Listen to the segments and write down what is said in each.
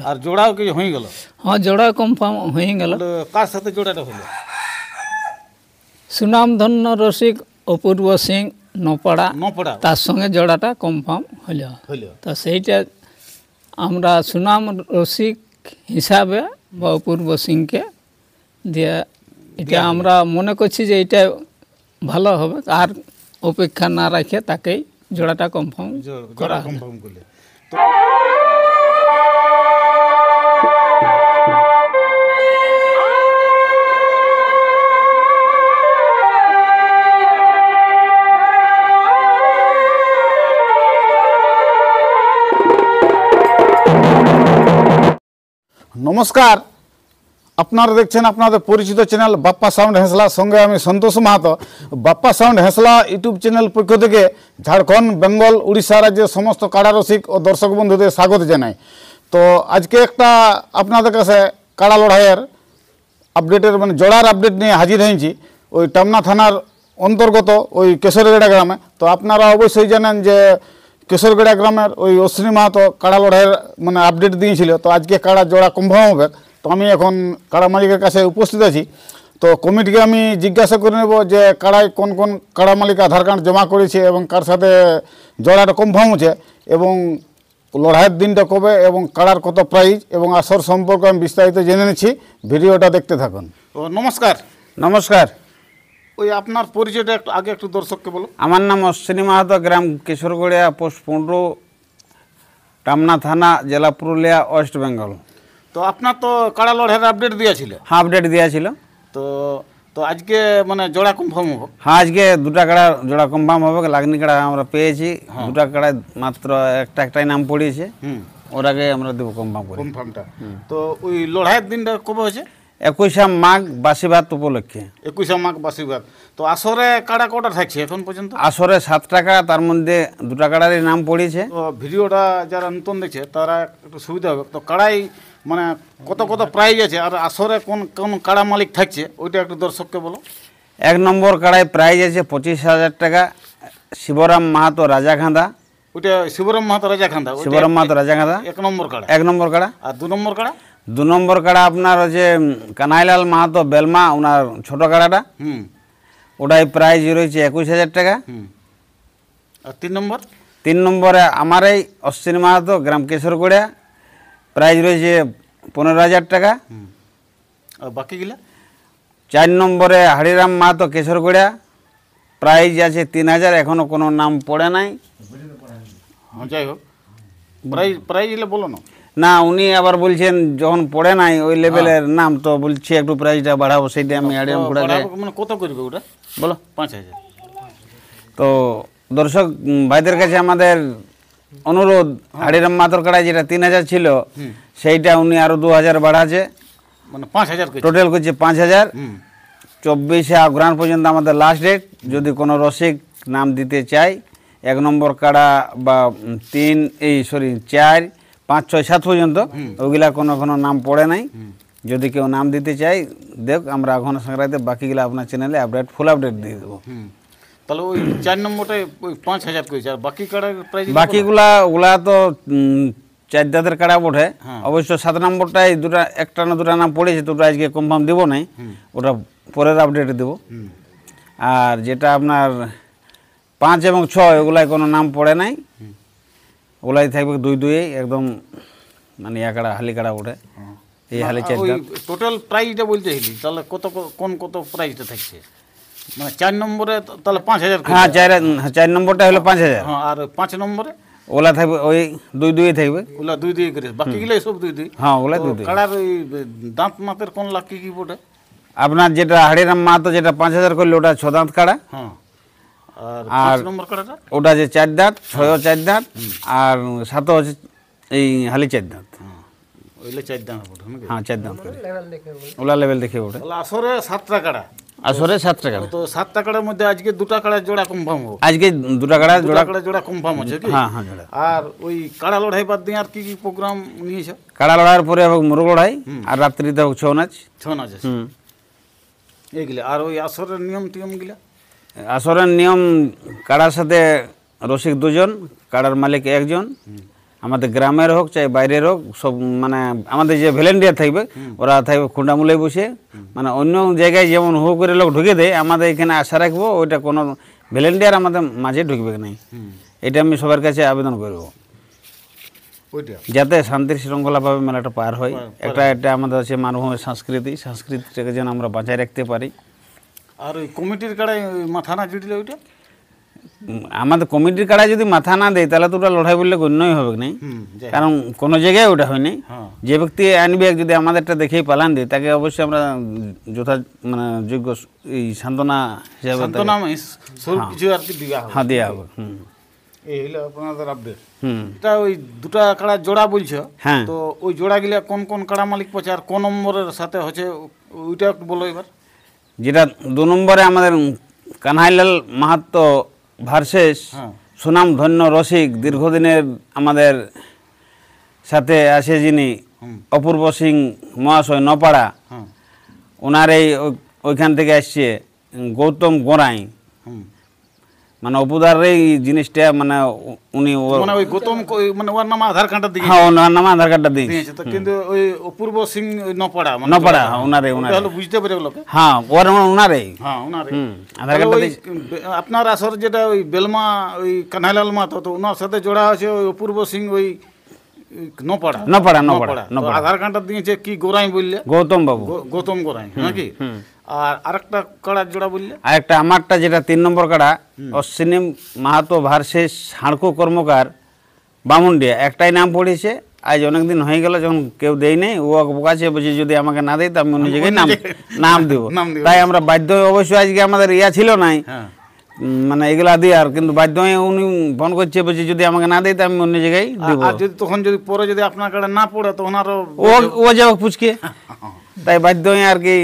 আর জোড়াও কি হয়ে গেল? হ্যাঁ, জোড়া কনফার্ম হয়ে গেল। কার সাথে জোড়াটা হলো? সুনামধন্য রসিক অপূর্ব সিং নপাড়া, নপড়া তার সঙ্গে জোড়াটা কনফার্ম হলো। তো সেইটা আমরা সুনাম রসিক হিসাবে বা অপূর্ব সিংকে দিয়ে এটা আমরা মনে করছি যে এটা ভালো হবে, আর অপেক্ষা না রাখে তাকেই জোড়াটা কনফার্ম করা হলো। নমস্কার, আপনারা দেখছেন আপনাদের পরিচিত চ্যানেল বাপ্পা সাউন্ড হেঁসলার সঙ্গে আমি Santosh Mahato. Bappa sound Hensla YouTube channel পক্ষ থেকে ঝাড়খণ্ড, বেঙ্গল, উড়িষ্যা রাজ্যের সমস্ত কাড়া রসিক ও দর্শক বন্ধুদের স্বাগত জানাই। তো আজকে একটা আপনাদের কাছে কাড়া লড়াইয়ের আপডেটের মানে জোড়ার আপডেট নিয়ে হাজির হয়েছি ওই টামনা থানার অন্তর্গত ওই কেশরগড়া গ্রামে। তো আপনারা অবশ্যই জানেন যে কেশরগড়া গ্রামের ওই অশ্বিনী মাহাতো কাড়া লড়াইয়ের মানে আপডেট দিয়েছিল। তো আজকে কাড়া জোড়া কনফার্ম হবে। তো আমি এখন কাড়া মালিকের কাছে উপস্থিত আছি। তো কমিটিকে আমি জিজ্ঞাসা করে নেব যে কাড়ায় কোন কোন কাড়া মালিক আধার কার্ড জমা করেছে এবং কার সাথে জোড়াটা কনফার্ম হচ্ছে এবং লড়াইয়ের দিনটা কবে এবং কাড়ার কত প্রাইজ এবং আসর সম্পর্কে আমি বিস্তারিত জেনে নিচ্ছি। ভিডিওটা দেখতে থাকুন। ও নমস্কার। নমস্কার। ওই আপনার পরিচয়টা একটু আগে একটু দর্শককে বলো। আমার নাম অশ্বিনী মাহাতো, গ্রাম কিশোরগড়িয়া, পোস্ট 15, টামনা থানা, জেলা পুরুলিয়া, ওয়েস্ট বেঙ্গল। তো আপনার তো কাড়া লড়াইয়ের আপডেট দিয়েছিল। হ্যাঁ, আপডেট দিয়েছিল। তো তো আজকে মানে জোড়া কনফার্ম হবে? হ্যাঁ, আজকে দুটা কাড়া জোড়া কনফার্ম হবে। লাগনি কাড়া আমরা পেয়েছি, দুটা কাড়ায় মাত্র একটাই নাম পড়িয়েছে। ওর আগে আমরা দেবো কনফার্ম করে কনফার্মটা। তো ওই লড়াইয়ের দিনটা কবে হয়েছে? 21 মাঘ বাসিভাত উপলক্ষে। 21 মাঘ বাসিভাত। তো আসরে কাড়া কটা থাকছে এখন পর্যন্ত? আসরে 7 টাকা, তার মধ্যে দুটা কাড়ারই নাম পড়িয়েছে। তো ভিডিওটা যারা নতুন দেখছে তারা একটু সুবিধা হবে। তো কাড়াই মানে কত কত প্রাইজ আছে আর আসরে কোন কোন কাড়া মালিক থাকছে ওইটা একটু দর্শককে বলো। 1 নম্বর কাড়ায় প্রাইজ আছে 25,000 টাকা, শিবরাম মাহাতো রাজাখান্দা। ওইটা শিবরাম মাহাতো রাজাখান্দা। শিবরাম মাহাতো রাজাখান্দা 1 নম্বর কাড়া। 1 নম্বর কাড়া। আর 2 নম্বর কাড়া? 2 নম্বর কাড়া আপনার হচ্ছে কানাইলাল মাহাতো বেলমা, ওনার ছোট কাড়াটা। ওটাই প্রাইজ রয়েছে 21,000 টাকা। আর 3 নম্বর? 3 নম্বরে আমার এই অশ্বিনী মাহাতো, গ্রাম কেশরগড়িয়া, প্রাইজ রয়েছে 15,000 টাকা। আর বাকিগুলা? 4 নম্বরে হাড়িরাম মাহাতো, কেশরগড়িয়া, প্রাইজ আছে 3,000, এখনও কোনো নাম পড়ে নাই। হ্যাঁ, যাই হোক প্রাইজ বলো না। না, উনি আবার বলছেন যখন পড়ে নাই ওই লেভেলের নাম, তো বলছি একটু প্রাইজটা বাড়াবো, সেইটা আমি হাড়িরাম কুড়াকে মানে কত করবে ওটা বলো? 5,000। তো দর্শক ভাইদের কাছে আমাদের অনুরোধ, হাড়িরাম মাহাতোর কাড়ায় যেটা 3,000 ছিল সেইটা উনি আরো 2,000 বাড়াচ্ছে, মানে 5,000 টোটাল করছে 5,000। 24 অগ্রহায়ণ পর্যন্ত আমাদের লাস্ট ডেট। যদি কোনো রসিক নাম দিতে চাই 1 নম্বর কাড়া বা 4, 5, 6, 7 পর্যন্ত, ওইগুলা কোনো কোনো নাম পড়ে নাই। যদি কেউ নাম দিতে চাই দেখ, আমরা এখন সংক্রান্তি বাকিগুলো আপনার চ্যানেলে আপডেট ফুল আপডেট দিয়ে দেবো। তাহলে ওই 4 নম্বরটায় ওই 5,000 করেছে। আর বাকি কাড়ার প্রাইস? ওগুলা তো 4 দাঁতের কাড়া বটে। অবশ্য 7 নম্বরটায় একটা না দুটা নাম পড়েছে, তো ওটা আজকে কনফার্ম দেবো নাই, ওটা পরের আপডেটে দেবো। আর যেটা আপনার 5 এবং 6 ওগুলাই কোনো নাম পড়ে নাই, ওগুলাই থাকবে 2-2 একদম মানে কাড়া হালি কাড়া ওঠে। এই হালি 4 দাঁত। টোটাল প্রাইসটা বলতে হলি তাহলে কত প্রাইসটা থাকছে? মানে 4 নম্বরে তাহলে 5,000। হ্যাঁ, 4 নম্বরটা হলো 5,000। হ্যাঁ, আর 5 নম্বরে ওলা থাকবে ওই 2-2 থাকবে। ওলা 2-2 করে, বাকিগুলো সব 2-2। হ্যাঁ, ওগুলা 2-2। কাড়ার ওই দাঁত মাতের কোন লাখ কি পড়ে? আপনার যেটা হাড়িরাম মাহাতো যেটা 5,000 করলে ওটা 6 দাঁত কাড়া। হ্যাঁ, আর 5 নম্বর কাড়াটা ওটা যে 4 দাঁত, 6ও 4 দাঁত, আর 7ও হচ্ছে এই হালি 4 দাঁত। ওইলে 4 দাঁত পড়ে। হ্যাঁ, 4 দাঁত করে ওলা লেভেল দেখে ওঠে। আসরে 7টা কাড়া। আসরে 7 টাকা। তো 7টা কাড়ার মধ্যে আজকে 2টা কাড়া জোড়া কনফার্ম হবে। আজকে 2টা কাড়া জোড়া কনফার্ম হচ্ছে কি? হ্যাঁ, হ্যাঁ, জোড়া। আর ওই কাড়া লড়াই বাদ দিয়ে আর কি কি প্রোগ্রাম নিয়েছে? কাড়া লড়াইয়ের পরে হবে মুরগ লড়াই, আর রাত্রিতে হবে ছৌ নাচ। ছৌ নাচ আছে এইগুলা। আর ওই আসরের নিয়ম টিয়মগুলা? আসরের নিয়ম, কাড়ার সাথে রসিক 2 জন, কাড়ার মালিক 1 জন, আমাদের গ্রামের হোক চাই বাইরের হোক সব মানে আমাদের যে ভলেন্টিয়ার থাকবে ওরা থাকবে খুঁটামূলায় বসে মানে অন্য জায়গায় যেমন হু করে লোক ঢুকে দেয় আমাদের এখানে আশা রাখবো ওইটা কোনো ভলেন্টিয়ার আমাদের মাঝে ঢুকবে নাই, এটা আমি সবার কাছে আবেদন করব যাতে শান্তির শৃঙ্খলাভাবে মেলাটা পার হয়। এটা আমাদের আছে মানভূমের সংস্কৃতিটাকে যেন আমরা বাঁচায় রাখতে পারি। আর ওই কমিটির কাড়ায় মাথা না জুটলে ওইটা আমাদের কমিটির কাড়ায় যদি মাথা না দেয় তাহলে তো ওটা লড়াই বললে গণ্যই হবে নাই, কারণ কোনো জায়গায় ওটা হয়নি। যে ব্যক্তি আনবে যদি আমাদেরটা দেখেই পালান দিই তাকে অবশ্যই আমরা যথা মানে যোগ্য এই সান্ত্বনা হিসাবে হ্যাঁ দেওয়া হবে। এই হলো আপনাদের আপডেট। এটা ওই দুটা কাড়া জোড়া বলছো, হ্যাঁ তো ওই জোড়া গিলা কোন কোন কাড়া মালিক পাচ্ছে আর কোন নম্বরের সাথে হচ্ছে ওইটা একটু বলো এবার। যেটা 2 নম্বরে আমাদের কানহাইলাল মাহাতো ভার্সেস সুনাম ধন্য রসিক দীর্ঘদিনের আমাদের সাথে আছে যিনি অপূর্ব সিং মহাশয় নপাড়া, ওনার এই ওইখান থেকে আসছে গৌতম গোড়াই, মানে অপুদার এই জিনিসটা মানে উনি মানে ওই গৌতম মানে ওর নাম আধার কার্ডটা দিয়ে হ্যাঁ ওনার নাম আধার কার্ডটা দিয়েছে, তো কিন্তু ওই অপূর্ব সিং নপাড়া নপাড়া ওনারে তাহলে বুঝতে পারে লোকে। হ্যাঁ ওর ওনারে হ্যাঁ ওনারে আধার কার্ডটা আপনার আসর যেটা ওই বেলমা ওই কানহাইলাল মা তো ওনার সাথে জোড়া আছে ওই অপূর্ব সিং ওই নপাড়া নপাড়া নপাড়া নপাড়া আধার কার্ডটা দিয়েছে কি গোরাই বললে গৌতম বাবু গৌতম গোরাই নাকি। আর আরেকটা কাড়া জোড়া বললে আরেকটা আমারটা যেটা 3 নম্বর কাড়া অশ্বিনী মাহাতো ভার্সেস হাড়কো কর্মকার বামুন্ডিয়া, একটাই নাম পড়েছে আজ অনেকদিন হয়ে গেল যখন কেউ দেয় নেই ও বোকাছে বলছে যদি আমাকে না দেয় তো আমি অন্য জায়গায় নাম দেবো, তাই আমরা বাধ্য হয়ে অবশ্যই আজকে আমাদের ইয়া ছিল নাই মানে এগুলা দিয়ে আর কিন্তু বাধ্য হয়ে উনি ফোন করছে বলছে যদি আমাকে না দেয় তো আমি অন্য জায়গায় দেবো, আর যদি তখন যদি পরে যদি আপনার কাড়া না পড়ে তখন আরো ও যাবে পুচকে, তাই বাধ্য হয়ে আর কি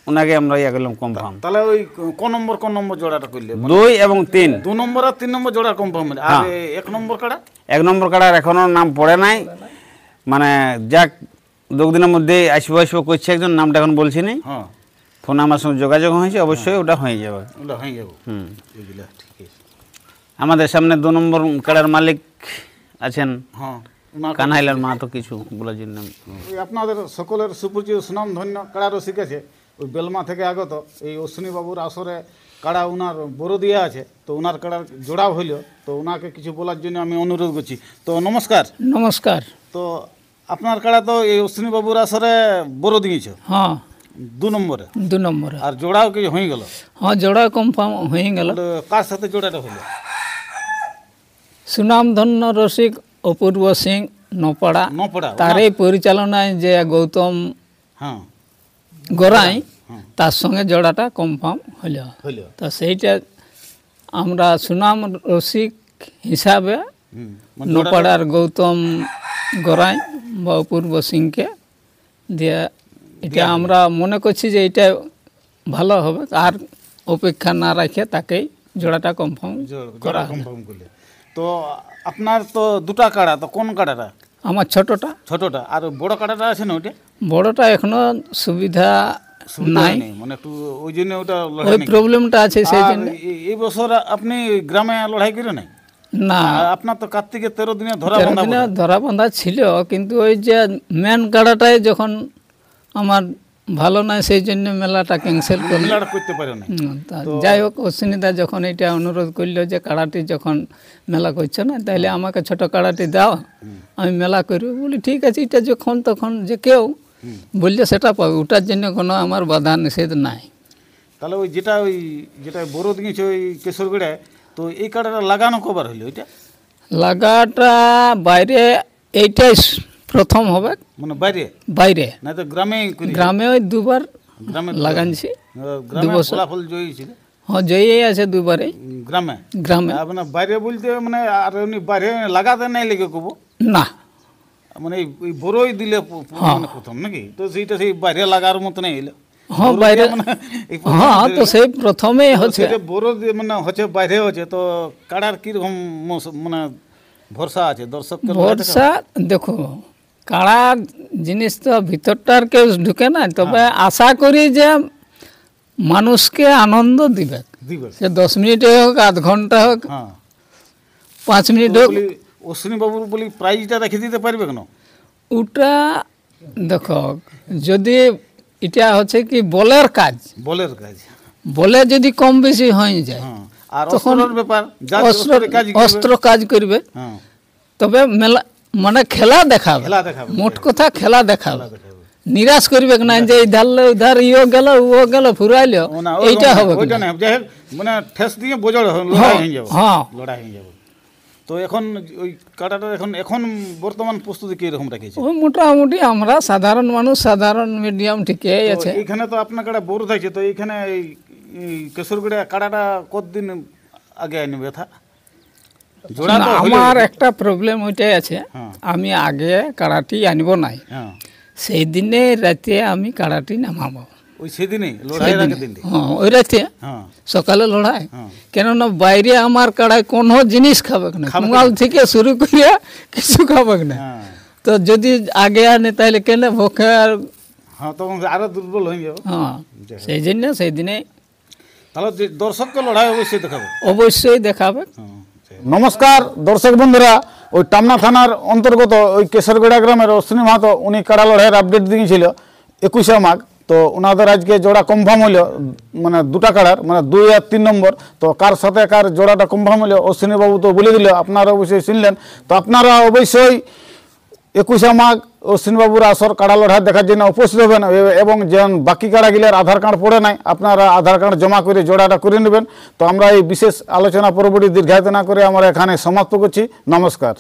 ওনাকে আমরা ইয়া করলাম কনফার্ম। তাহলে ওই কোন নম্বর জোড়াটা করলে 2 এবং 3 2 নম্বর আর 3 নম্বর জোড়া কনফার্ম। আর 1 নম্বর কাড়া 1 নম্বর কাড়ার এখনো নাম পড়ে নাই, মানে যাক 2 দিনের মধ্যে আসবো করছে একজন, নামটা এখন বলছি নি, ফোন আমার সঙ্গে যোগাযোগ হয়েছে, অবশ্যই ওটা হয়ে যাবে। এগুলা ঠিক আছে। আমাদের সামনে 2 নম্বর কাড়ার মালিক আছেন কানহাইলাল মাহাতো, কিছু বলার জন্য আপনাদের সকলের সুপরিচিত সুনাম ধন্য কাড়া রসিক আছে ওই বেলমা থেকে আগত এই অশ্বিনী বাবুর আসরে কাড়া উনার বড় দিয়া আছে, তো উনার কাড়ার জোড়া হইল, তো ওনাকে কিছু বলার জন্য আমি অনুরোধ করছি। তো নমস্কার। নমস্কার। তো আপনার কাড়া তো এই অশ্বিনী বাবুর আসরে বড় দিয়েছ? হ্যাঁ 2 নম্বরে। 2 নম্বরে। আর জোড়াও কিছু হয়ে গেল? হ্যাঁ জোড়া কনফার্ম হয়ে গেল। কার সাথে জোড়াটা হলো? সুনাম ধন্য রসিক অপূর্ব সিং নপাড়া, তার এই পরিচালনায় যে গৌতম গোড়াই তার সঙ্গে জোড়াটা কনফার্ম হলো। তো সেইটা আমরা সুনাম রসিক হিসাবে নপাড়ার গৌতম গোড়াই বা অপূর্ব সিংকে দিয়ে এটা আমরা মনে করছি যে এটা ভালো হবে, আর অপেক্ষা না রাখে তাকেই জোড়াটা কনফার্ম করা হবে। তো আপনার তো 2টা কাড়া, তো কোন কাড়াটা? আমার ছোটটা। আর বড় কাড়াটা আছে না ওইটা? বড়টা এখনো সুবিধা নাই, মানে একটু ওই জন্য ওটা ওই প্রবলেমটা আছে, সেই জন্য। এই বছর আপনি গ্রামে লড়াই করে নাই? না, আপনার তো কার্তিকের 13 দিনে ধরা বাঁধা ছিল, কিন্তু ওই যে মেন কাড়াটাই যখন আমার ভালো নয় সেই জন্য মেলাটা ক্যান্সেল করতে পারে না। যাই হোক অশ্বিনীদা যখন এটা অনুরোধ করলো যে কাড়াটি যখন মেলা করছে না তাহলে আমাকে ছোট কাড়াটি দাও, আমি মেলা করবো, বলি ঠিক আছে, এটা যখন তখন যে কেউ বললে সেটা পাবে, ওটার জন্য কোনো আমার বাধা নিষেধ নাই। তাহলে ওই যেটা বড় দিয়েছে ওই কেশরগড়ায়, তো এই কাড়াটা লাগানো কবার হইলো? ওইটা লাগাটা বাইরে এইটাই প্রথম হবে, মানে বাইরে না তো গ্রামে ওই 2বার লাগানছি। 2 বছর ফলাফল জয়ী ছিল। হ্যাঁ জয়ী আছে 2বারে গ্রামে। আপনার বাইরে বলতে মানে আর উনি বাইরে লাগাতে নাই লেগে কব না, মানে এই বড়ই দিলে মানে প্রথম নাকি, তো সেইটা সেই বাইরে লাগার মতো নেই এলো। হ্যাঁ বাইরে, হ্যাঁ তো সেই প্রথমেই হচ্ছে বড় মানে হচ্ছে বাইরে হচ্ছে, তো কাড়ার কিরকম মানে ভরসা আছে দর্শক? ভরসা দেখো, কাড়া জিনিস তো ভিতরটার কেউ ঢুকে না, তবে আশা করি যে মানুষকে আনন্দ দিবে, সে 10 মিনিটে হোক, আধ ঘন্টা হোক, 5 মিনিট হোক, অশ্বিনী বাবুর বলি প্রাইজটা রেখে দিতে পারবে কেন? ওটা দেখো, যদি এটা হচ্ছে কি বলের কাজ, বলের কাজ, বলে যদি কম বেশি হয়ে যায় হ্যাঁ, আর তখন অস্ত্রের ব্যাপার, যার অস্ত্র অস্ত্রের কাজ করবে। অস্ত্র কাজ করবে, হ্যাঁ, তবে মেলা মানে খেলা দেখাবে, খেলা দেখাবে, মোট কথা খেলা দেখাবে, দেখাবে। নিরাশ করবে না যে ধারলে উধার ইও গেল ও গেল ফুরাইলো, না, এইটা হবে ওইটা না। না, যাই হোক মানে ঠেস দিয়ে বোঝাড় লড়াই হয়ে যাবে, হ্যাঁ লড়াই হয়ে যাবে। তো এখন ওই কাটাটা এখন বর্তমান প্রস্তুতি কীরকম রেখেছে? ওই মোটামুটি আমরা সাধারণ মানুষ, সাধারণ মিডিয়াম ঠিকই তো আছে। এইখানে তো আপনার কাটা বড় থাকছে, তো এইখানে এই কেশরগড়ে কাটাটা কতদিন আগে আনবে ব্যথা? জোড়া তো হলো। আমার একটা প্রবলেম ওইটাই আছে, হ্যাঁ। আমি আগে কাড়াটি আনবো নাই, হ্যাঁ, সেই দিনে রাতে আমি কাড়াটি নামাবো। ওই সেদিনই লড়াইয়ের আগের দিন। হ্যাঁ ওই রাতে হ্যাঁ, সকালে লড়াই, হ্যাঁ। কেননা বাইরে আমার কাড়ায় কোনো জিনিস খাবে না, কুঙাল থেকে শুরু করিয়া কিছু খাবে না। হ্যাঁ, তো যদি আগে আনে তাহলে কেন ভোকে আর, হ্যাঁ, তখন আরো দুর্বল হয়ে যাবে। হ্যাঁ সেই জন্য সেই দিনে তাহলে যে দর্শককে লড়াই অবশ্যই দেখাবে। অবশ্যই দেখাবে। নমস্কার দর্শক বন্ধুরা, ওই টামনা থানার অন্তর্গত ওই কেশরগড়া গ্রামের অশ্বিনী মাহাতো উনি কাড়া লড়াইয়ের আপডেট দিয়েছিল 21শে মাঘ। তো ওনাদের আজকে জোড়া কনফার্ম হলো, মানে দুটা কাড়ার, মানে 2 আর 3 নম্বর। তো কার সাথে কার জোড়াটা কনফার্ম হলো অশ্বিনী বাবু তো বলে দিল, আপনারা অবশ্যই শুনলেন। তো আপনারা অবশ্যই 21শে মাঘ অশ্বিনী বাবুর আসর কাড়া লড়াই দেখার জন্য উপস্থিত হবেন, এবং যে বাকি কাড়াগুলোর আধার কার্ড পড়ে নাই, আপনারা আধার কার্ড জমা করে জোড়াটা করে নেবেন। তো আমরা এই বিশেষ আলোচনা পরবর্তী দীর্ঘায়িত না করে আমরা এখানে সমাপ্ত করছি। নমস্কার।